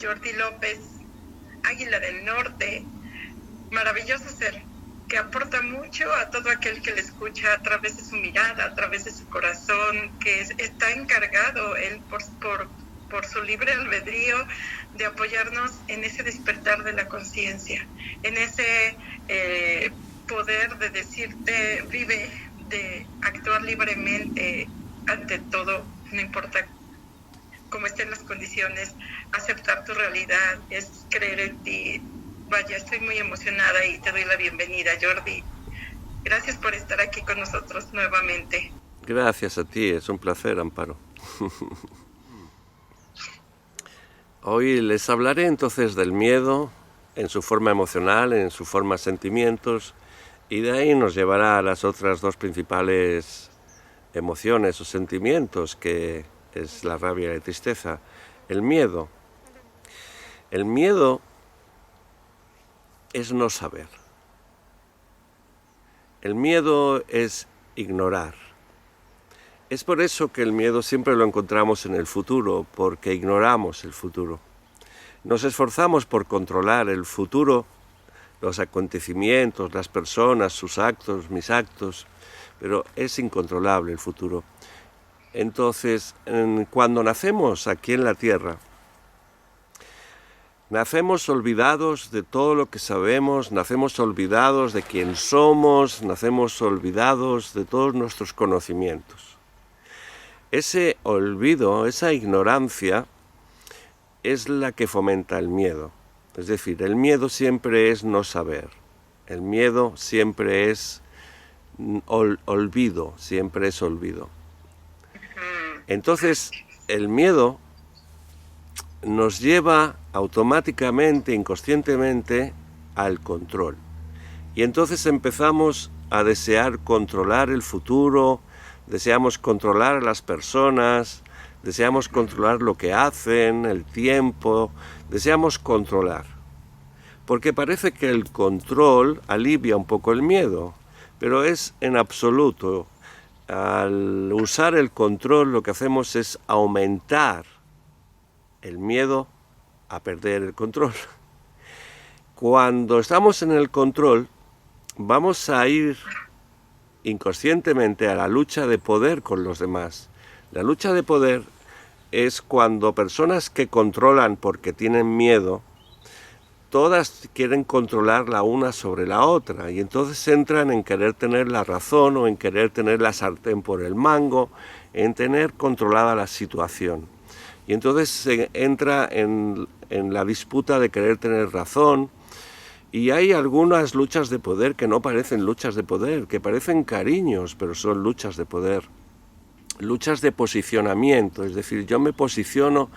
Jordi López, Águila del Norte, maravilloso ser, que aporta mucho a todo aquel que le escucha a través de su mirada, a través de su corazón, que está encargado él por su libre albedrío de apoyarnos en ese despertar de la conciencia, en ese poder de decirte, vive, de actuar libremente ante todo, no importa cómo estén las condiciones, aceptar tu realidad, es creer en ti. Vaya, estoy muy emocionada y te doy la bienvenida, Jordi. Gracias por estar aquí con nosotros nuevamente. Gracias a ti, es un placer, Amparo. Hoy les hablaré entonces del miedo en su forma emocional, en su forma sentimientos, y de ahí nos llevará a las otras dos principales emociones o sentimientos, que es la rabia y la tristeza. El miedo. El miedo es no saber. El miedo es ignorar. Es por eso que el miedo siempre lo encontramos en el futuro, porque ignoramos el futuro. Nos esforzamos por controlar el futuro, los acontecimientos, las personas, sus actos, mis actos, pero es incontrolable el futuro. Entonces, cuando nacemos aquí en la Tierra, nacemos olvidados de todo lo que sabemos, nacemos olvidados de quién somos, nacemos olvidados de todos nuestros conocimientos. Ese olvido, esa ignorancia, es la que fomenta el miedo. Es decir, el miedo siempre es no saber. El miedo siempre es olvido, siempre es olvido. Entonces, el miedo nos lleva automáticamente, inconscientemente, al control. Y entonces empezamos a desear controlar el futuro, deseamos controlar a las personas, deseamos controlar lo que hacen, el tiempo, deseamos controlar. Porque parece que el control alivia un poco el miedo, pero es en absoluto. Al usar el control lo que hacemos es aumentar el miedo a perder el control. Cuando estamos en el control, vamos a ir inconscientemente a la lucha de poder con los demás. La lucha de poder es cuando personas que controlan porque tienen miedo, todas quieren controlar la una sobre la otra, y entonces entran en querer tener la razón o en querer tener la sartén por el mango, en tener controlada la situación. Y entonces se entra en la disputa de querer tener razón, y hay algunas luchas de poder que no parecen luchas de poder, que parecen cariños, pero son luchas de poder. Luchas de posicionamiento, es decir, yo me posiciono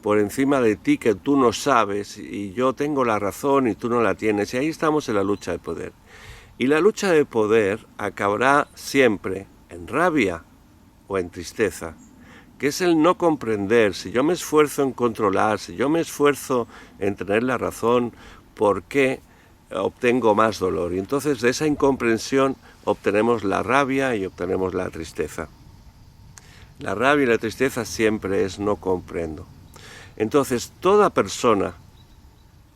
por encima de ti que tú no sabes, y yo tengo la razón y tú no la tienes, y ahí estamos en la lucha de poder. Y la lucha de poder acabará siempre en rabia o en tristeza, que es el no comprender. Si yo me esfuerzo en controlar, si yo me esfuerzo en tener la razón, ¿por qué obtengo más dolor? Y entonces de esa incomprensión obtenemos la rabia y obtenemos la tristeza. La rabia y la tristeza siempre es no comprendo. Entonces, toda persona,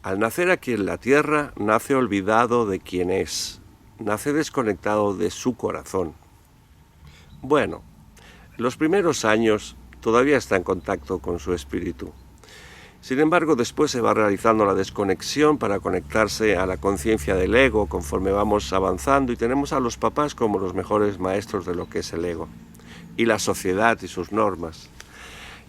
al nacer aquí en la tierra, nace olvidado de quién es, nace desconectado de su corazón. Bueno, los primeros años todavía está en contacto con su espíritu. Sin embargo, después se va realizando la desconexión para conectarse a la conciencia del ego conforme vamos avanzando, y tenemos a los papás como los mejores maestros de lo que es el ego, y la sociedad y sus normas.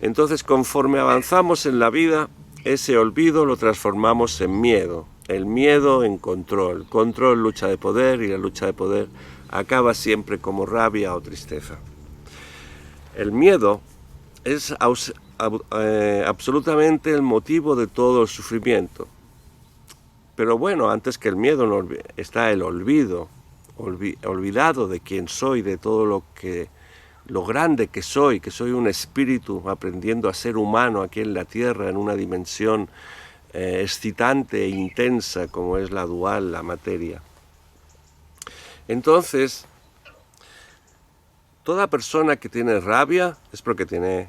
Entonces, conforme avanzamos en la vida, ese olvido lo transformamos en miedo, el miedo en control. Control, lucha de poder, y la lucha de poder acaba siempre como rabia o tristeza. El miedo es absolutamente el motivo de todo el sufrimiento. Pero bueno, antes que el miedo está el olvido, olvidado de quién soy, de todo lo grande que soy un espíritu aprendiendo a ser humano aquí en la tierra, en una dimensión excitante e intensa como es la dual, la materia. Entonces, toda persona que tiene rabia es porque tiene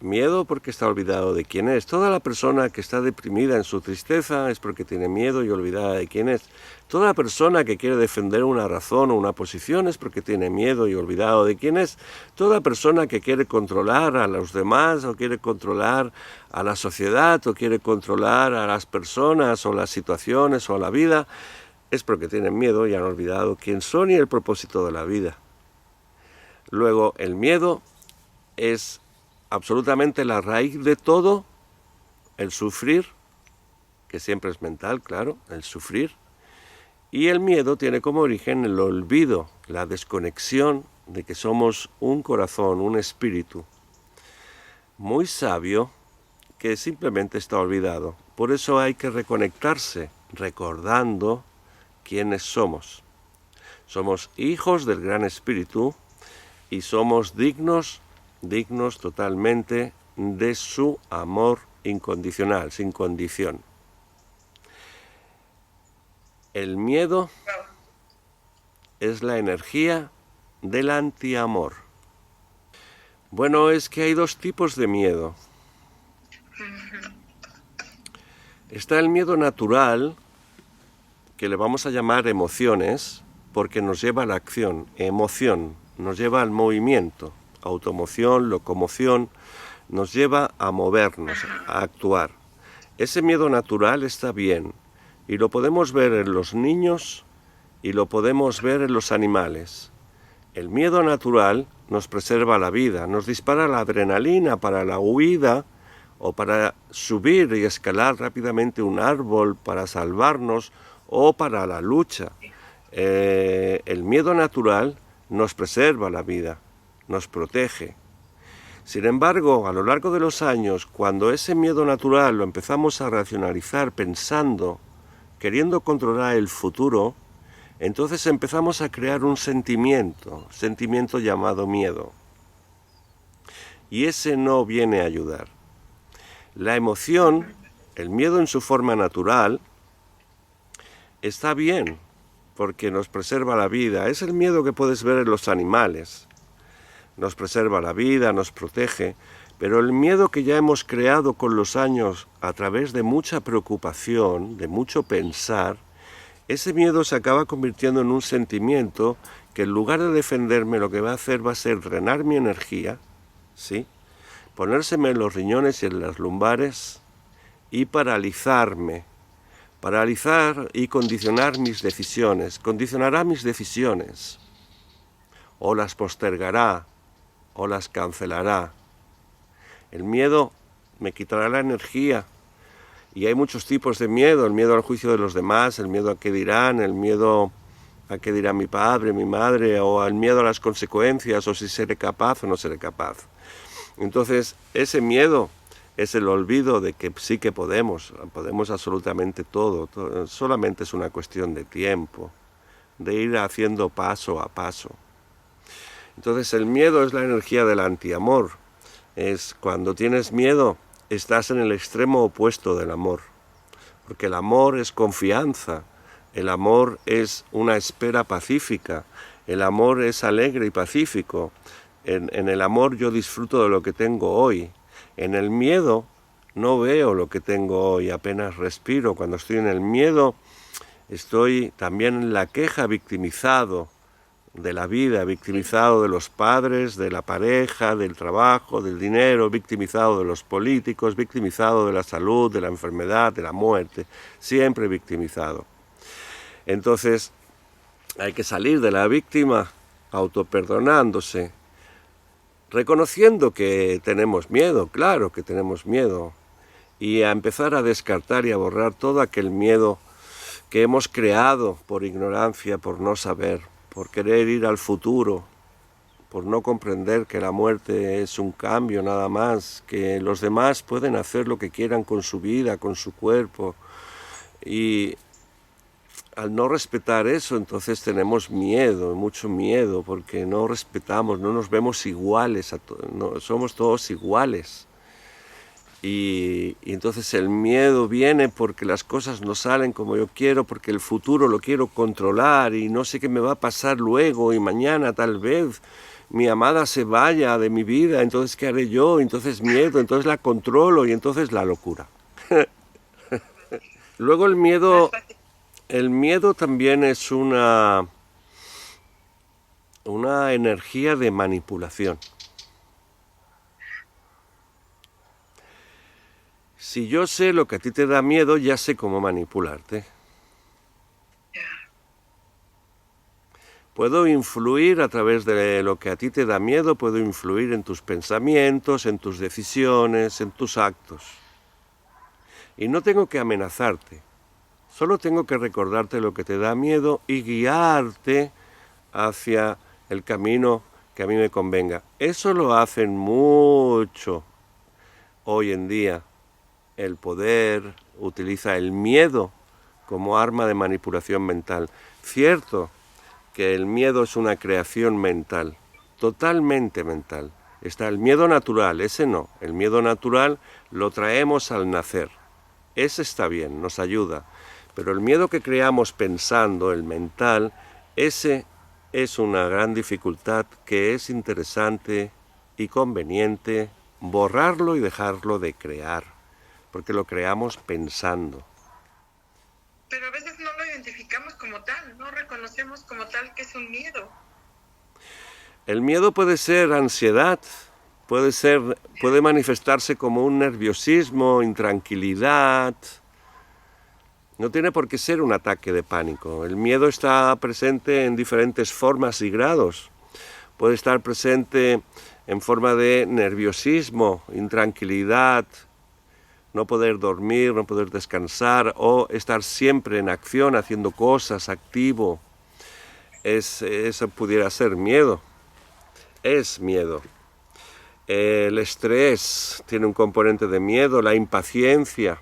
Miedo porque está olvidado de quién es. Toda la persona que está deprimida en su tristeza es porque tiene miedo y olvidada de quién es. Toda persona que quiere defender una razón o una posición es porque tiene miedo y olvidado de quién es. Toda persona que quiere controlar a los demás o quiere controlar a la sociedad o quiere controlar a las personas o las situaciones o a la vida es porque tienen miedo y han olvidado quién son y el propósito de la vida. Luego, el miedo es absolutamente la raíz de todo, el sufrir, que siempre es mental, claro, el sufrir, y el miedo tiene como origen el olvido, la desconexión de que somos un corazón, un espíritu muy sabio que simplemente está olvidado. Por eso hay que reconectarse, recordando quiénes somos. Somos hijos del gran espíritu y somos dignos totalmente de su amor incondicional, sin condición. El miedo es la energía del antiamor. Bueno, es que hay dos tipos de miedo. Está el miedo natural, que le vamos a llamar emociones, porque nos lleva a la acción, emoción, nos lleva al movimiento. Automoción, locomoción, nos lleva a movernos, a actuar. Ese miedo natural está bien y lo podemos ver en los niños y lo podemos ver en los animales. El miedo natural nos preserva la vida, nos dispara la adrenalina para la huida o para subir y escalar rápidamente un árbol para salvarnos o para la lucha. El miedo natural nos preserva la vida, nos protege. Sin embargo, a lo largo de los años, cuando ese miedo natural lo empezamos a racionalizar pensando, queriendo controlar el futuro, entonces empezamos a crear un sentimiento llamado miedo. Y ese no viene a ayudar. La emoción, el miedo en su forma natural, está bien, porque nos preserva la vida. Es el miedo que puedes ver en los animales. Nos preserva la vida, nos protege, pero el miedo que ya hemos creado con los años a través de mucha preocupación, de mucho pensar, ese miedo se acaba convirtiendo en un sentimiento que en lugar de defenderme lo que va a hacer va a ser drenar mi energía, ¿sí? Ponérseme en los riñones y en las lumbares y paralizarme. Paralizar y condicionar mis decisiones. Condicionará mis decisiones. O las postergará, o las cancelará. El miedo me quitará la energía. Y hay muchos tipos de miedo. El miedo al juicio de los demás, el miedo a qué dirán, el miedo a qué dirá mi padre, mi madre, o al miedo a las consecuencias, o si seré capaz o no seré capaz. Entonces, ese miedo es el olvido de que sí que podemos absolutamente todo, solamente es una cuestión de tiempo, de ir haciendo paso a paso. Entonces el miedo es la energía del antiamor, es cuando tienes miedo estás en el extremo opuesto del amor, porque el amor es confianza, el amor es una espera pacífica, el amor es alegre y pacífico, en el amor yo disfruto de lo que tengo hoy. En el miedo no veo lo que tengo hoy, apenas respiro. Cuando estoy en el miedo estoy también en la queja, victimizado de la vida, victimizado de los padres, de la pareja, del trabajo, del dinero, victimizado de los políticos, victimizado de la salud, de la enfermedad, de la muerte, siempre victimizado. Entonces hay que salir de la víctima autoperdonándose, reconociendo que tenemos miedo, claro que tenemos miedo, y a empezar a descartar y a borrar todo aquel miedo que hemos creado por ignorancia, por no saber, por querer ir al futuro, por no comprender que la muerte es un cambio nada más, que los demás pueden hacer lo que quieran con su vida, con su cuerpo, y al no respetar eso, entonces tenemos miedo, mucho miedo, porque no respetamos, no nos vemos iguales, no, somos todos iguales. Y entonces el miedo viene porque las cosas no salen como yo quiero, porque el futuro lo quiero controlar y no sé qué me va a pasar luego y mañana tal vez. mi amada se vaya de mi vida, entonces ¿qué haré yo? Entonces miedo, entonces la controlo y entonces la locura. Luego No es fácil. el miedo también es una energía de manipulación. Si yo sé lo que a ti te da miedo, ya sé cómo manipularte. Ya. Puedo influir a través de lo que a ti te da miedo, puedo influir en tus pensamientos, en tus decisiones, en tus actos. Y no tengo que amenazarte, solo tengo que recordarte lo que te da miedo y guiarte hacia el camino que a mí me convenga. Eso lo hacen mucho hoy en día. El poder utiliza el miedo como arma de manipulación mental. Cierto que el miedo es una creación mental, totalmente mental. Está el miedo natural, ese no. El miedo natural lo traemos al nacer. Ese está bien, nos ayuda. Pero el miedo que creamos pensando, el mental, ese es una gran dificultad que es interesante y conveniente borrarlo y dejarlo de crear, porque lo creamos pensando. Pero a veces no lo identificamos como tal, no reconocemos como tal que es un miedo. El miedo puede ser ansiedad, puede manifestarse como un nerviosismo, intranquilidad. No tiene por qué ser un ataque de pánico. El miedo está presente en diferentes formas y grados. Puede estar presente en forma de nerviosismo, intranquilidad, no poder dormir, no poder descansar o estar siempre en acción, haciendo cosas, activo. Eso pudiera ser miedo. Es miedo. El estrés tiene un componente de miedo, la impaciencia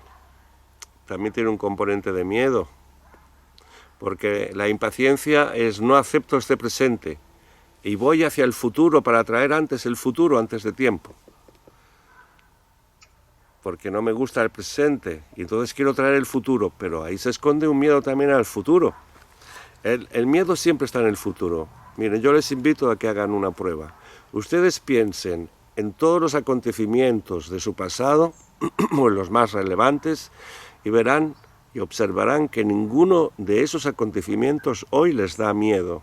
también tiene un componente de miedo, porque la impaciencia es no acepto este presente y voy hacia el futuro para traer antes el futuro antes de tiempo, porque no me gusta el presente y entonces quiero traer el futuro, pero ahí se esconde un miedo también al futuro. El miedo siempre está en el futuro. Miren, yo les invito a que hagan una prueba. Ustedes piensen en todos los acontecimientos de su pasado, o en los más relevantes, y verán y observarán que ninguno de esos acontecimientos hoy les da miedo.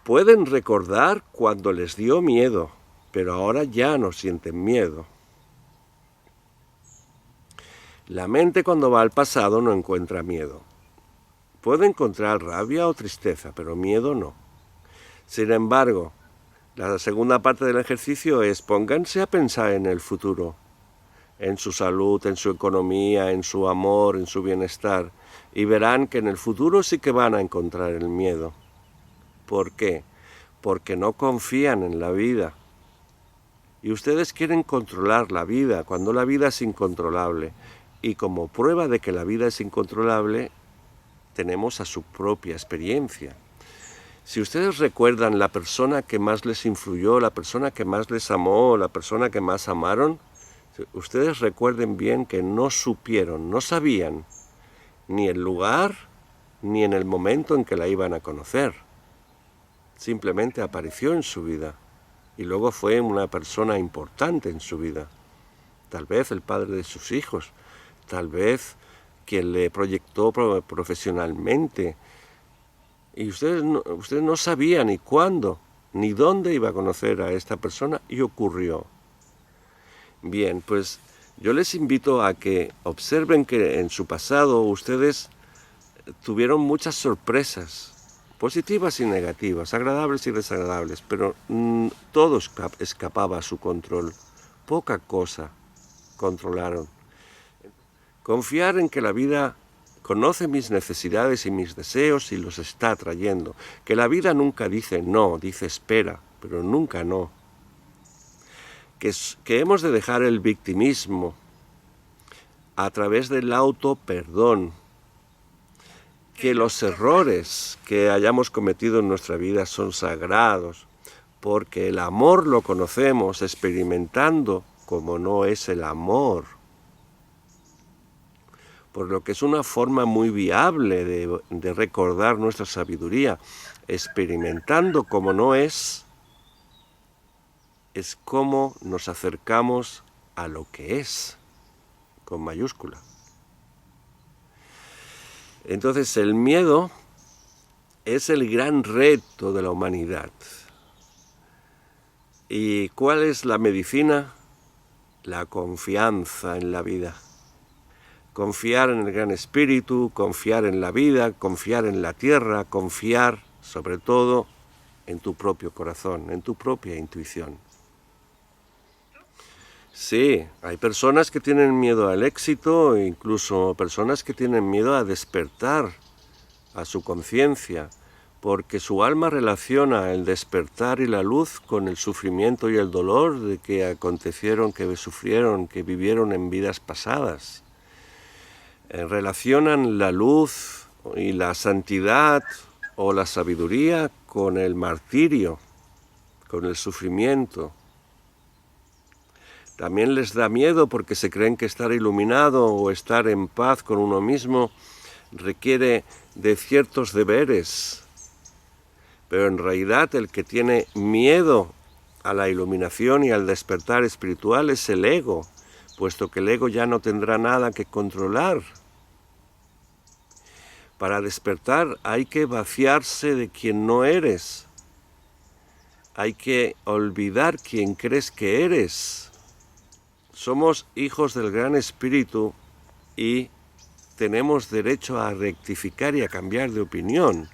Pueden recordar cuando les dio miedo, pero ahora ya no sienten miedo. La mente cuando va al pasado no encuentra miedo. Puede encontrar rabia o tristeza, pero miedo no. Sin embargo, la segunda parte del ejercicio es pónganse a pensar en el futuro, en su salud, en su economía, en su amor, en su bienestar, y verán que en el futuro sí que van a encontrar el miedo. ¿Por qué? Porque no confían en la vida. Y ustedes quieren controlar la vida, cuando la vida es incontrolable. Y como prueba de que la vida es incontrolable, tenemos a su propia experiencia. Si ustedes recuerdan la persona que más les influyó, la persona que más les amó, la persona que más amaron, ustedes recuerden bien que no supieron, no sabían ni el lugar ni en el momento en que la iban a conocer. Simplemente apareció en su vida y luego fue una persona importante en su vida. Tal vez el padre de sus hijos, tal vez quien le proyectó profesionalmente. Y ustedes no sabían ni cuándo ni dónde iba a conocer a esta persona y ocurrió. Bien, pues yo les invito a que observen que en su pasado ustedes tuvieron muchas sorpresas, positivas y negativas, agradables y desagradables, pero todo escapaba a su control. Poca cosa controlaron. Confiar en que la vida conoce mis necesidades y mis deseos y los está trayendo. Que la vida nunca dice no, dice espera, pero nunca no. Que hemos de dejar el victimismo a través del autoperdón. Que los errores que hayamos cometido en nuestra vida son sagrados, porque el amor lo conocemos experimentando como no es el amor. Por lo que es una forma muy viable de recordar nuestra sabiduría, experimentando como no es es cómo nos acercamos a lo que es, con mayúscula. Entonces el miedo es el gran reto de la humanidad. ¿Y cuál es la medicina? La confianza en la vida. Confiar en el Gran Espíritu, confiar en la vida, confiar en la tierra, confiar sobre todo en tu propio corazón, en tu propia intuición. Sí, hay personas que tienen miedo al éxito, e incluso personas que tienen miedo a despertar a su conciencia, porque su alma relaciona el despertar y la luz con el sufrimiento y el dolor de que acontecieron, que sufrieron, que vivieron en vidas pasadas. Relacionan la luz y la santidad o la sabiduría con el martirio, con el sufrimiento. También les da miedo porque se creen que estar iluminado o estar en paz con uno mismo requiere de ciertos deberes. Pero en realidad el que tiene miedo a la iluminación y al despertar espiritual es el ego, puesto que el ego ya no tendrá nada que controlar. Para despertar hay que vaciarse de quien no eres. Hay que olvidar quién crees que eres. Somos hijos del Gran Espíritu y tenemos derecho a rectificar y a cambiar de opinión.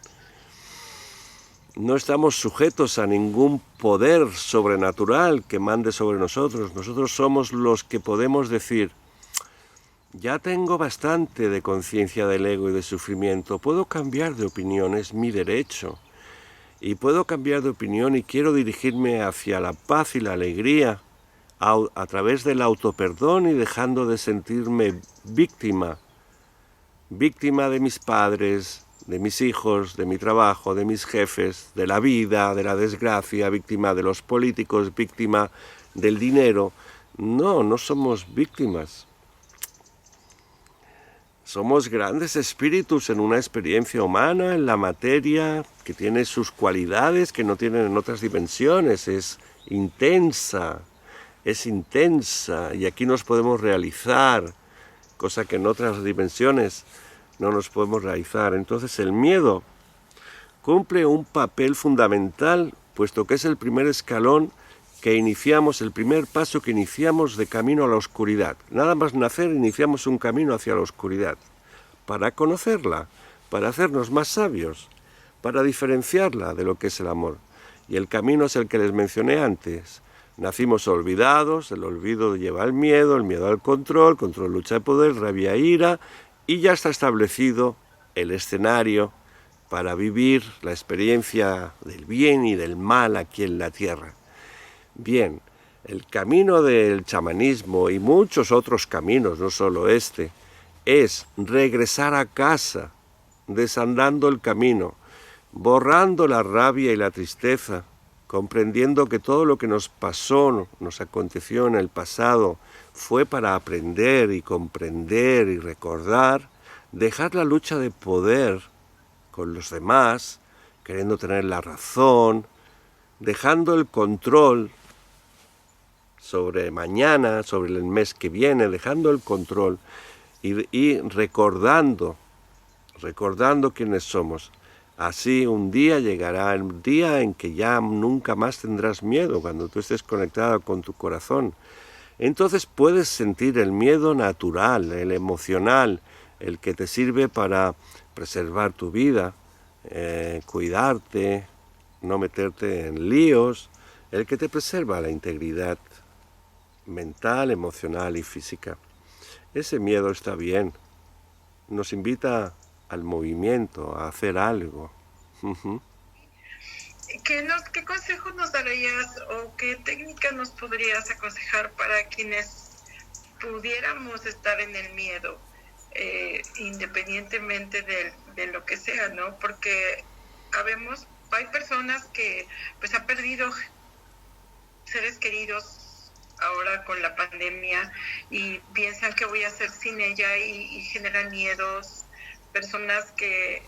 No estamos sujetos a ningún poder sobrenatural que mande sobre nosotros. Nosotros somos los que podemos decir: ya tengo bastante de conciencia del ego y de sufrimiento, puedo cambiar de opinión, es mi derecho. Y puedo cambiar de opinión y quiero dirigirme hacia la paz y la alegría a través del autoperdón y dejando de sentirme víctima de mis padres, de mis hijos, de mi trabajo, de mis jefes, de la vida, de la desgracia, víctima de los políticos, víctima del dinero. No somos víctimas. Somos grandes espíritus en una experiencia humana, en la materia, que tiene sus cualidades que no tienen en otras dimensiones. Es intensa y aquí nos podemos realizar, cosa que en otras dimensiones no nos podemos realizar. Entonces el miedo cumple un papel fundamental, puesto que es el primer escalón que iniciamos, el primer paso que iniciamos de camino a la oscuridad. Nada más nacer iniciamos un camino hacia la oscuridad, para conocerla, para hacernos más sabios, para diferenciarla de lo que es el amor. Y el camino es el que les mencioné antes. Nacimos olvidados, el olvido lleva al miedo, el miedo al control, lucha de poder, rabia, ira, y ya está establecido el escenario para vivir la experiencia del bien y del mal aquí en la tierra. Bien, el camino del chamanismo y muchos otros caminos, no solo este, es regresar a casa, desandando el camino, borrando la rabia y la tristeza, comprendiendo que todo lo que nos pasó, nos aconteció en el pasado, fue para aprender y comprender y recordar, dejar la lucha de poder con los demás, queriendo tener la razón, dejando el control sobre mañana, sobre el mes que viene, dejando el control y recordando quiénes somos. Así un día llegará el día en que ya nunca más tendrás miedo, cuando tú estés conectado con tu corazón. Entonces puedes sentir el miedo natural, el emocional, el que te sirve para preservar tu vida, cuidarte, no meterte en líos, el que te preserva la integridad mental, emocional y física. Ese miedo está bien, nos invita al movimiento, a hacer algo. ¿Qué consejos nos darías o qué técnica nos podrías aconsejar para quienes pudiéramos estar en el miedo, independientemente de lo que sea, ¿no? Porque hay personas que pues han perdido seres queridos ahora con la pandemia y piensan que voy a hacer sin ella y generan miedos. Personas que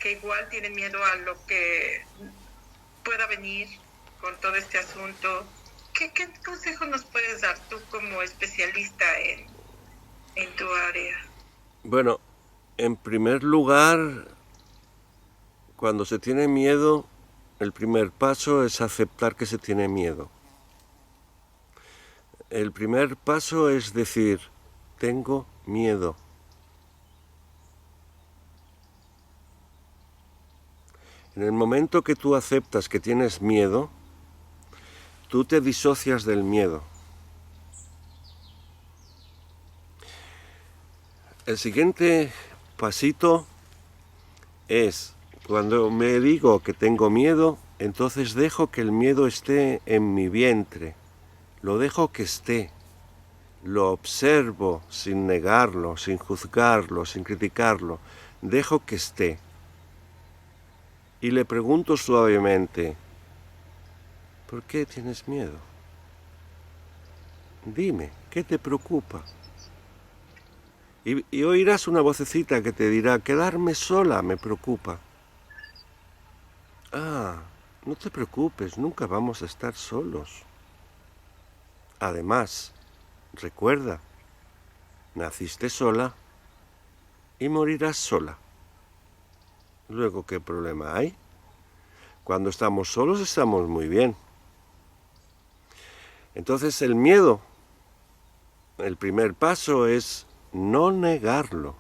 igual tienen miedo a lo que pueda venir con todo este asunto. ¿Qué consejo nos puedes dar tú como especialista en tu área? Bueno, en primer lugar, cuando se tiene miedo, el primer paso es aceptar que se tiene miedo. El primer paso es decir, tengo miedo. En el momento que tú aceptas que tienes miedo, tú te disocias del miedo. El siguiente pasito es, cuando me digo que tengo miedo, entonces dejo que el miedo esté en mi vientre. Lo dejo que esté. Lo observo sin negarlo, sin juzgarlo, sin criticarlo. Dejo que esté. Y le pregunto suavemente, ¿por qué tienes miedo? Dime, ¿qué te preocupa? Y oirás una vocecita que te dirá, quedarme sola me preocupa. Ah, no te preocupes, nunca vamos a estar solos. Además, recuerda, naciste sola y morirás sola. Luego, ¿qué problema hay? Cuando estamos solos estamos muy bien. Entonces el miedo, el primer paso es no negarlo,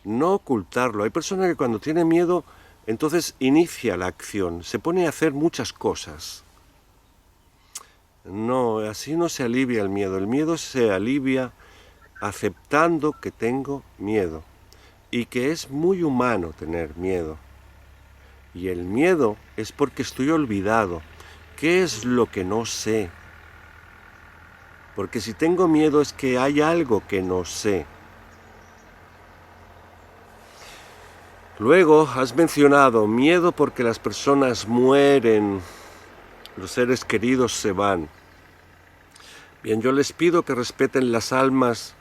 no ocultarlo. Hay personas que cuando tienen miedo, entonces inicia la acción, se pone a hacer muchas cosas. No, así no se alivia el miedo se alivia aceptando que tengo miedo y que es muy humano tener miedo. Y el miedo es porque estoy olvidado. ¿Qué es lo que no sé? Porque si tengo miedo es que hay algo que no sé. Luego has mencionado miedo porque las personas mueren, los seres queridos se van. Bien, yo les pido que respeten las almas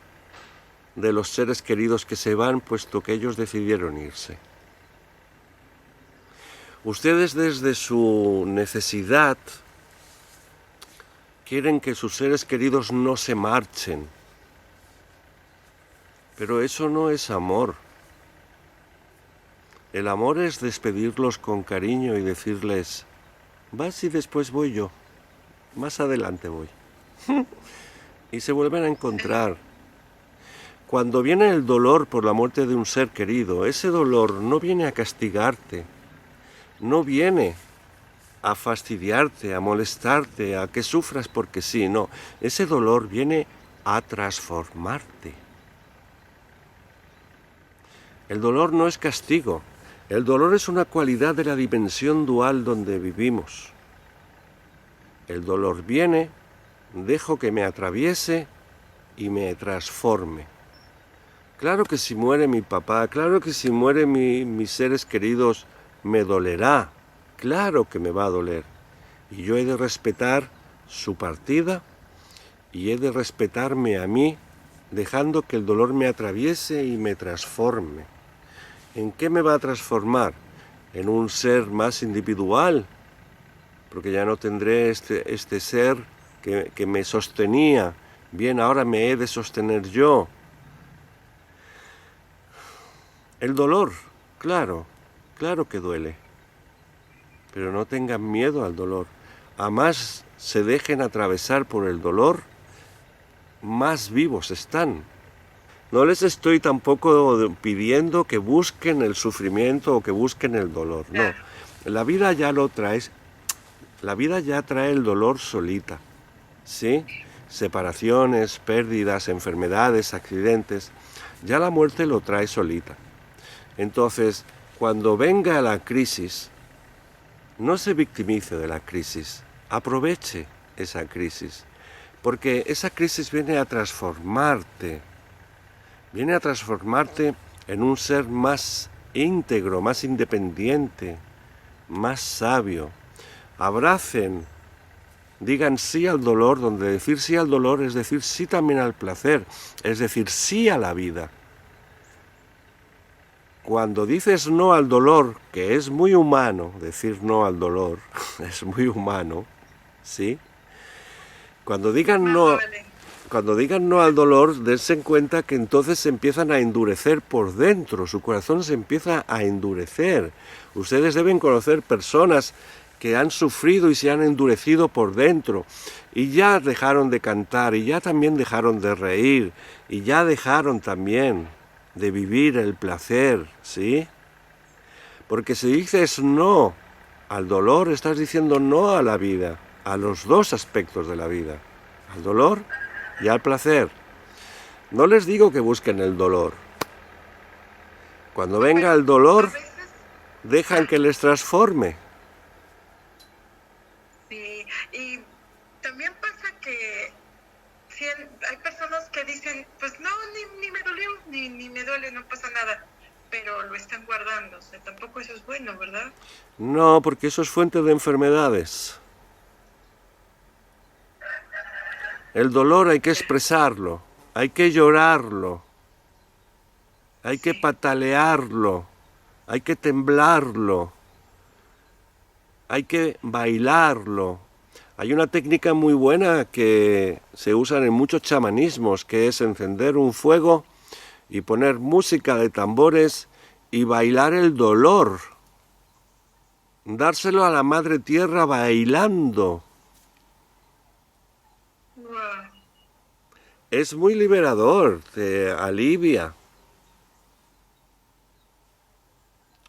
de los seres queridos que se van, puesto que ellos decidieron irse. Ustedes desde su necesidad quieren que sus seres queridos no se marchen, pero eso no es amor. El amor es despedirlos con cariño y decirles, vas y después voy yo, más adelante voy. Y se vuelven a encontrar. Cuando viene el dolor por la muerte de un ser querido, ese dolor no viene a castigarte, no viene a fastidiarte, a molestarte, a que sufras porque sí, no. Ese dolor viene a transformarte. El dolor no es castigo. El dolor es una cualidad de la dimensión dual donde vivimos. El dolor viene, dejo que me atraviese y me transforme. Claro que si muere mi papá, claro que si mueren mis seres queridos, me dolerá. Claro que me va a doler. Y yo he de respetar su partida y he de respetarme a mí, dejando que el dolor me atraviese y me transforme. ¿En qué me va a transformar? En un ser más individual, porque ya no tendré este ser que me sostenía. Bien, ahora me he de sostener yo. El dolor, claro que duele. Pero no tengan miedo al dolor. A más se dejen atravesar por el dolor, más vivos están. No les estoy tampoco pidiendo que busquen el sufrimiento o que busquen el dolor, no. La vida ya lo trae, la vida ya trae el dolor solita, ¿sí? Separaciones, pérdidas, enfermedades, accidentes, ya la muerte lo trae solita. Entonces, cuando venga la crisis, no se victimice de la crisis, aproveche esa crisis, porque esa crisis viene a transformarte en un ser más íntegro, más independiente, más sabio. Abracen, digan sí al dolor, donde decir sí al dolor es decir sí también al placer, es decir sí a la vida. Cuando dices no al dolor, que es muy humano decir no al dolor, es muy humano, ¿sí? Cuando digan Más no, vale. cuando digan no al dolor, dense en cuenta que entonces se empiezan a endurecer por dentro, su corazón se empieza a endurecer. Ustedes deben conocer personas que han sufrido y se han endurecido por dentro, y ya dejaron de cantar, y ya también dejaron de reír, y ya dejaron también de vivir el placer, ¿sí? Porque si dices no al dolor, estás diciendo no a la vida, a los dos aspectos de la vida, al dolor y al placer. No les digo que busquen el dolor. Cuando No, venga pero el a dolor, veces dejan que les transforme. sí. Y también pasa que hay personas que dicen, pues no, ni me dolió, ni me duele, no pasa nada. Pero lo están guardando. O sea, tampoco eso es bueno, ¿verdad? No, porque eso es fuente de enfermedades. El dolor hay que expresarlo, hay que llorarlo, hay que Sí. patalearlo, hay que temblarlo, hay que bailarlo. Hay una técnica muy buena que se usa en muchos chamanismos, que es encender un fuego y poner música de tambores y bailar el dolor. Dárselo a la madre tierra bailando. Wow. Es muy liberador, te alivia.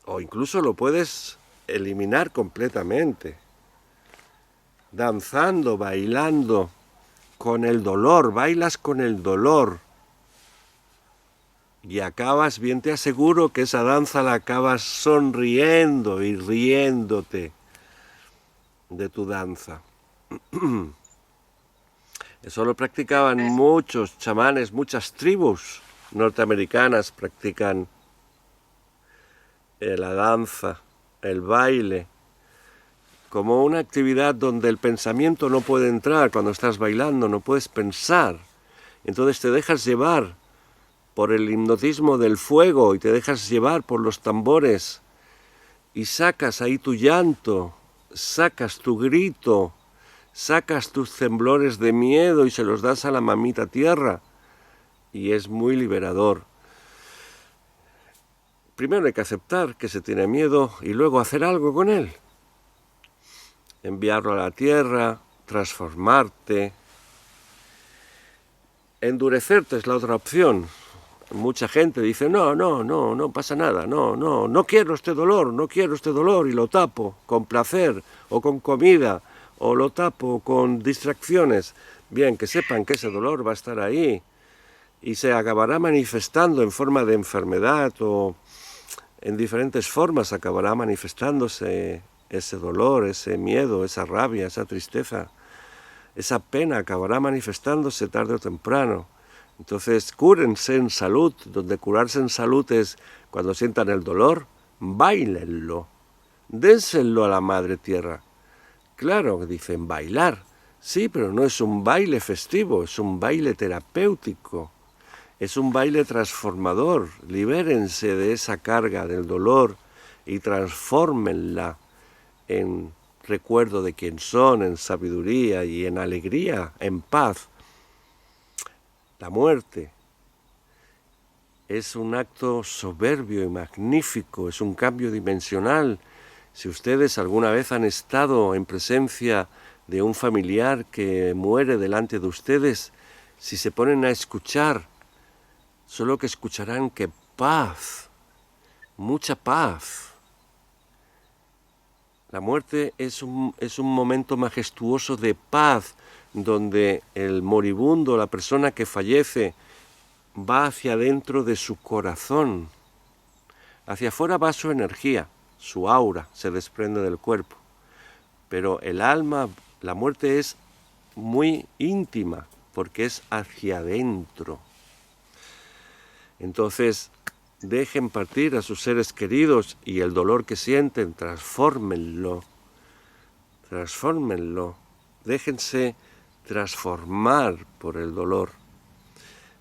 O incluso lo puedes eliminar completamente. Danzando, bailando con el dolor, bailas con el dolor. Y acabas, bien te aseguro que esa danza la acabas sonriendo y riéndote de tu danza. Eso lo practicaban muchos chamanes, muchas tribus norteamericanas practican la danza, el baile, como una actividad donde el pensamiento no puede entrar cuando estás bailando, no puedes pensar. Entonces te dejas llevar por el hipnotismo del fuego y te dejas llevar por los tambores y sacas ahí tu llanto, sacas tu grito, sacas tus temblores de miedo y se los das a la mamita tierra y es muy liberador. Primero hay que aceptar que se tiene miedo y luego hacer algo con él. Enviarlo a la tierra, transformarte. Endurecerte es la otra opción. Mucha gente dice, no pasa nada, no quiero este dolor y lo tapo con placer o con comida o lo tapo con distracciones. Bien, que sepan que ese dolor va a estar ahí y se acabará manifestando en forma de enfermedad o en diferentes formas acabará manifestándose ese dolor, ese miedo, esa rabia, esa tristeza, esa pena acabará manifestándose tarde o temprano. Entonces, cúrense en salud, donde curarse en salud es cuando sientan el dolor, báilenlo, dénselo a la madre tierra. Claro, dicen bailar, sí, pero no es un baile festivo, es un baile terapéutico, es un baile transformador. Libérense de esa carga del dolor y transfórmenla en recuerdo de quién son, en sabiduría y en alegría, en paz. La muerte es un acto soberbio y magnífico, es un cambio dimensional. Si ustedes alguna vez han estado en presencia de un familiar que muere delante de ustedes, si se ponen a escuchar, solo que escucharán que paz, mucha paz. La muerte es un momento majestuoso de paz, donde el moribundo, la persona que fallece, va hacia adentro de su corazón. Hacia afuera va su energía, su aura se desprende del cuerpo. Pero el alma, la muerte es muy íntima, porque es hacia adentro. Entonces, dejen partir a sus seres queridos y el dolor que sienten, transfórmenlo. Déjense transformar por el dolor.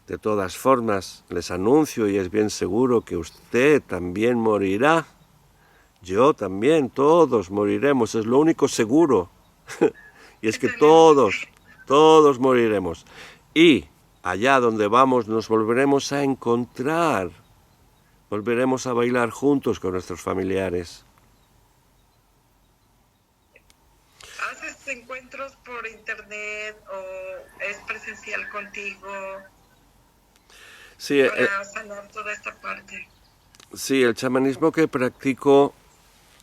De todas formas, les anuncio y es bien seguro que usted también morirá. Yo también, todos moriremos, es lo único seguro. Y es que todos todos moriremos. Y allá donde vamos nos volveremos a encontrar, volveremos a bailar juntos con nuestros familiares. ¿Haces encuentros por internet o es presencial contigo Sí, para sanar toda esta parte? sí, el chamanismo que practico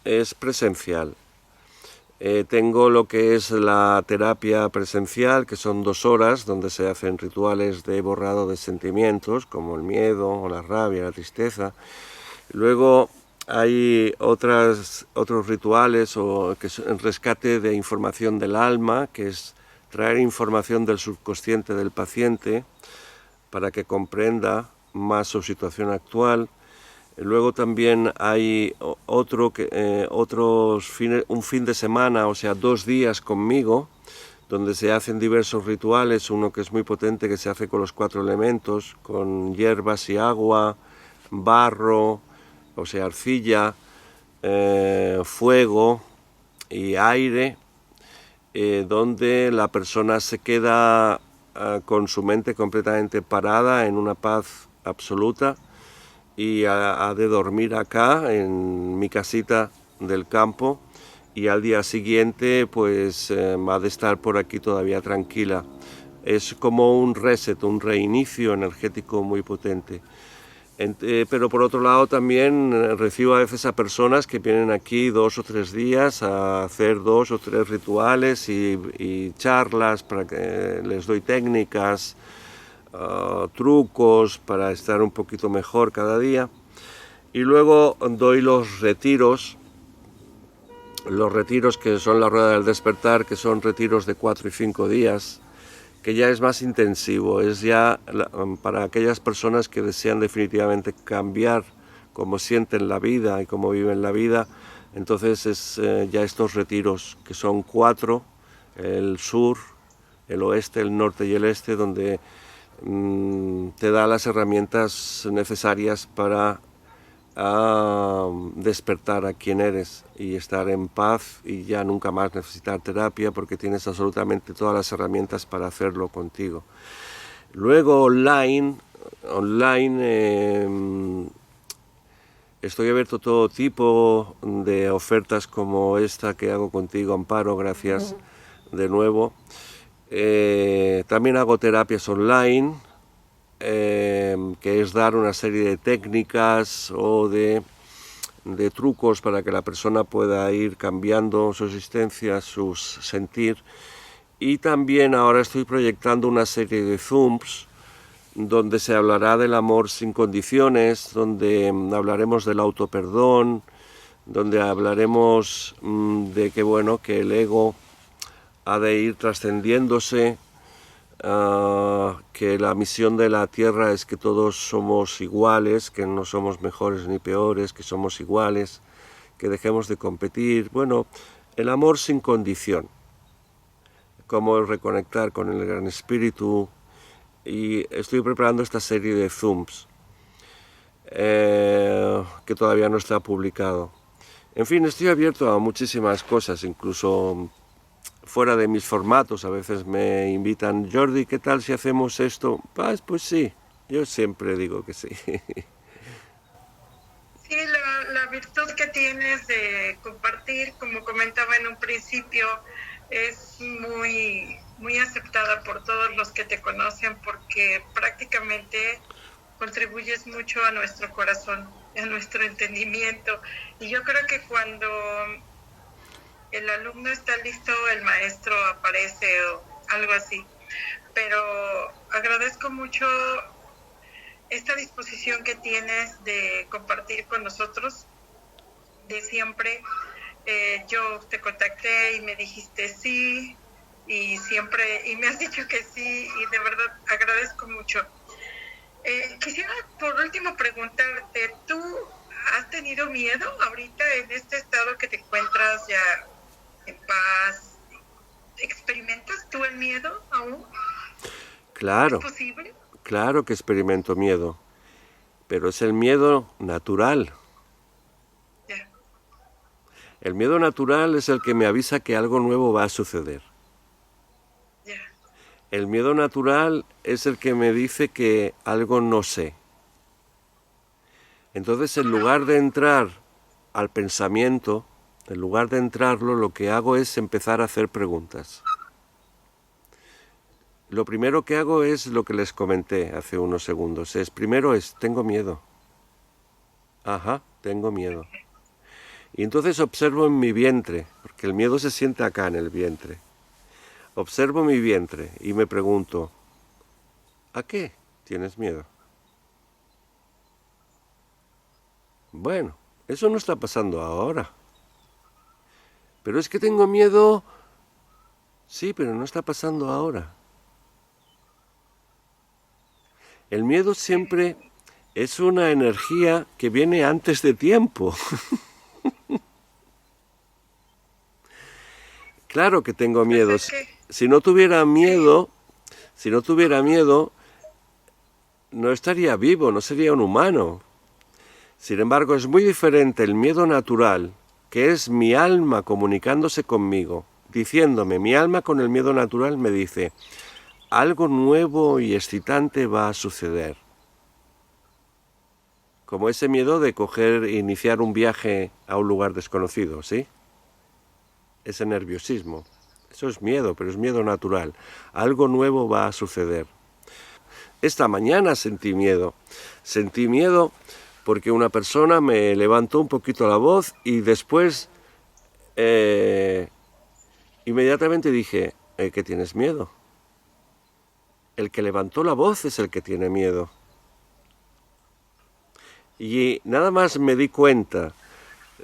es presencial. Tengo lo que es la terapia presencial, que son 2 horas, donde se hacen rituales de borrado de sentimientos, como el miedo, o la rabia, la tristeza. Luego hay otros rituales, que es el rescate de información del alma, que es traer información del subconsciente del paciente para que comprenda más su situación actual. Luego también hay un fin de semana, o sea, 2 días conmigo, donde se hacen diversos rituales, uno que es muy potente, que se hace con los 4 elementos, con hierbas y agua, barro, o sea, arcilla, fuego y aire, donde la persona se queda con su mente completamente parada en una paz absoluta, y ha de dormir acá en mi casita del campo, y al día siguiente pues ha de estar por aquí todavía tranquila. Es como un reset, un reinicio energético muy potente. Pero por otro lado también recibo a veces a personas que vienen aquí 2 o 3 días a hacer 2 o 3 rituales y charlas, para que les doy técnicas, trucos para estar un poquito mejor cada día. Y luego doy los retiros que son la rueda del despertar, que son retiros de 4 y 5 días, que ya es más intensivo, es ya para aquellas personas que desean definitivamente cambiar cómo sienten la vida y cómo viven la vida. Entonces es ya estos retiros, que son 4, el sur, el oeste, el norte y el este, donde te da las herramientas necesarias para despertar a quien eres y estar en paz, y ya nunca más necesitar terapia, porque tienes absolutamente todas las herramientas para hacerlo contigo. Luego online estoy abierto a todo tipo de ofertas como esta que hago contigo, Amparo, gracias de nuevo. También hago terapias online, que es dar una serie de técnicas o de trucos para que la persona pueda ir cambiando su existencia, su sentir. Y también ahora estoy proyectando una serie de Zooms donde se hablará del amor sin condiciones, donde hablaremos del autoperdón, donde hablaremos de que, bueno, que el ego ha de ir trascendiéndose, que la misión de la Tierra es que todos somos iguales, que no somos mejores ni peores, que somos iguales, que dejemos de competir. Bueno, el amor sin condición, cómo reconectar con el Gran Espíritu. Y estoy preparando esta serie de Zooms, que todavía no está publicado. En fin, estoy abierto a muchísimas cosas, incluso fuera de mis formatos. A veces me invitan: Jordi, ¿qué tal si hacemos esto? Pues sí, yo siempre digo que sí. Sí, la virtud que tienes de compartir, como comentaba en un principio, es muy aceptada por todos los que te conocen, porque prácticamente contribuyes mucho a nuestro corazón, a nuestro entendimiento. Y yo creo que cuando el alumno está listo, el maestro aparece o algo así. Pero agradezco mucho esta disposición que tienes de compartir con nosotros, de siempre. Yo te contacté y me dijiste sí, y me has dicho que sí, y de verdad agradezco mucho. Quisiera por último preguntarte, ¿tú has tenido miedo ahorita en este estado que te encuentras ya en paz? ¿Experimentas tú el miedo aún? Claro, ¿Es posible? claro que experimento miedo, pero es el miedo natural. Ya. El miedo natural es el que me avisa que algo nuevo va a suceder. Ya. El miedo natural es el que me dice que algo no sé. Entonces, en lugar de entrar al pensamiento, en lugar de entrarlo, lo que hago es empezar a hacer preguntas. Lo primero que hago es lo que les comenté hace unos segundos. Primero tengo miedo. Ajá, tengo miedo. Y entonces observo en mi vientre, porque el miedo se siente acá en el vientre. Observo mi vientre y me pregunto, ¿a qué tienes miedo? Bueno, eso no está pasando ahora. Pero es que tengo miedo. Sí, pero no está pasando ahora. El miedo siempre es una energía que viene antes de tiempo. Claro que tengo miedos. Si no tuviera miedo, no estaría vivo, no sería un humano. Sin embargo, es muy diferente el miedo natural, que es mi alma comunicándose conmigo, diciéndome, mi alma con el miedo natural me dice, algo nuevo y excitante va a suceder. Como ese miedo de iniciar un viaje a un lugar desconocido, ¿sí? Ese nerviosismo. Eso es miedo, pero es miedo natural. Algo nuevo va a suceder. Esta mañana sentí miedo. Sentí miedo porque una persona me levantó un poquito la voz y después inmediatamente dije, ¿qué tienes miedo? El que levantó la voz es el que tiene miedo. Y nada más me di cuenta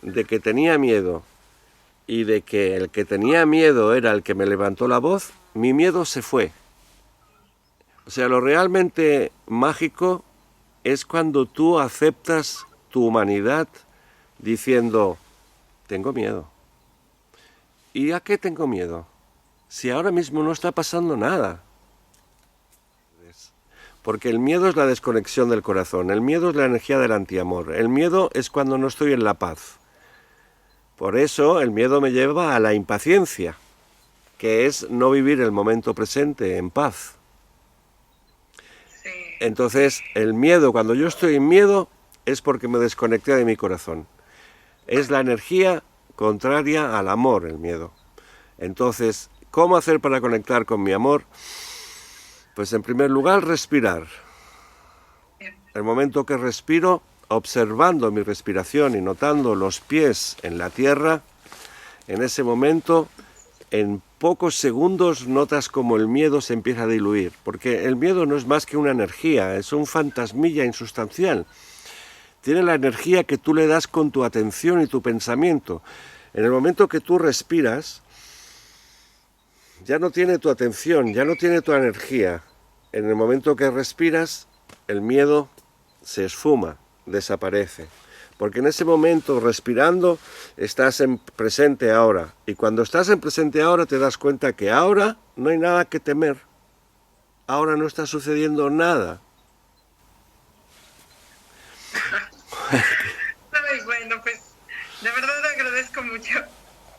de que tenía miedo y de que el que tenía miedo era el que me levantó la voz, mi miedo se fue. O sea, lo realmente mágico es cuando tú aceptas tu humanidad diciendo, tengo miedo. ¿Y a qué tengo miedo? Si ahora mismo no está pasando nada. Porque el miedo es la desconexión del corazón, el miedo es la energía del antiamor, el miedo es cuando no estoy en la paz. Por eso el miedo me lleva a la impaciencia, que es no vivir el momento presente en paz. Sí. Entonces, el miedo, cuando yo estoy en miedo, es porque me desconecté de mi corazón. Es la energía contraria al amor, el miedo. Entonces, ¿cómo hacer para conectar con mi amor? Pues en primer lugar, respirar. El momento que respiro, observando mi respiración y notando los pies en la tierra, en ese momento, en pocos segundos notas como el miedo se empieza a diluir, porque el miedo no es más que una energía, es un fantasmilla insustancial. Tiene la energía que tú le das con tu atención y tu pensamiento. En el momento que tú respiras, ya no tiene tu atención, ya no tiene tu energía. En el momento que respiras, el miedo se esfuma, desaparece. Porque en ese momento, respirando, estás en presente ahora. Y cuando estás en presente ahora, te das cuenta que ahora no hay nada que temer. Ahora no está sucediendo nada. Ay, bueno, pues de verdad agradezco mucho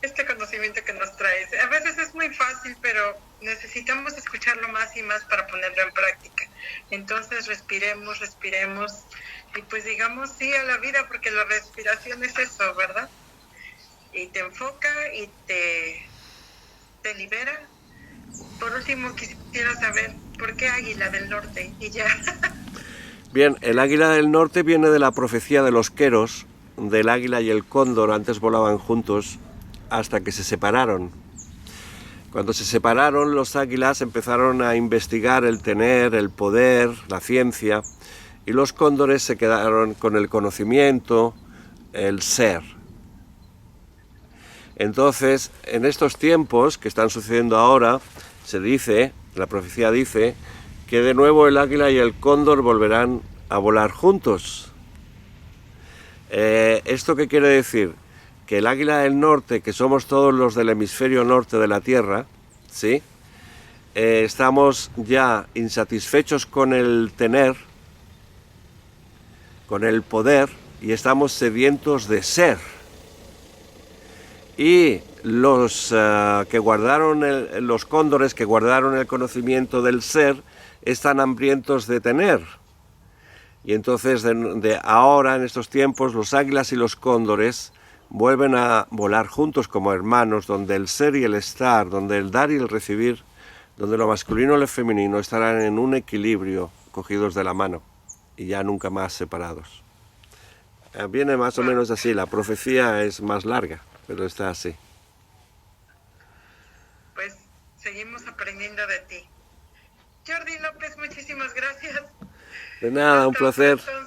este conocimiento que nos traes. A veces es muy fácil, pero necesitamos escucharlo más y más para ponerlo en práctica. Entonces respiremos y pues digamos sí a la vida, porque la respiración es eso, ¿verdad? Y te enfoca y te libera. Por último, quisiera saber por qué Águila del Norte y ya. Bien, el águila del norte viene de la profecía de los queros, del águila y el cóndor. Antes volaban juntos hasta que se separaron. Cuando se separaron, los águilas empezaron a investigar el tener, el poder, la ciencia, y los cóndores se quedaron con el conocimiento, el ser. Entonces, en estos tiempos que están sucediendo ahora, se dice, la profecía dice, que de nuevo el águila y el cóndor volverán a volar juntos. ¿Esto qué quiere decir? Que el águila del norte, que somos todos los del hemisferio norte de la Tierra, ¿sí? Estamos ya insatisfechos con el tener, con el poder, y estamos sedientos de ser. Y que guardaron los cóndores que guardaron el conocimiento del ser están hambrientos de tener. Y entonces de ahora, en estos tiempos, los águilas y los cóndores vuelven a volar juntos como hermanos, donde el ser y el estar, donde el dar y el recibir, donde lo masculino y lo femenino estarán en un equilibrio, cogidos de la mano y ya nunca más separados. Viene más o menos así, la profecía es más larga, pero está así. Pues seguimos aprendiendo de ti. Jordi López, muchísimas gracias. De nada, un placer. Pronto.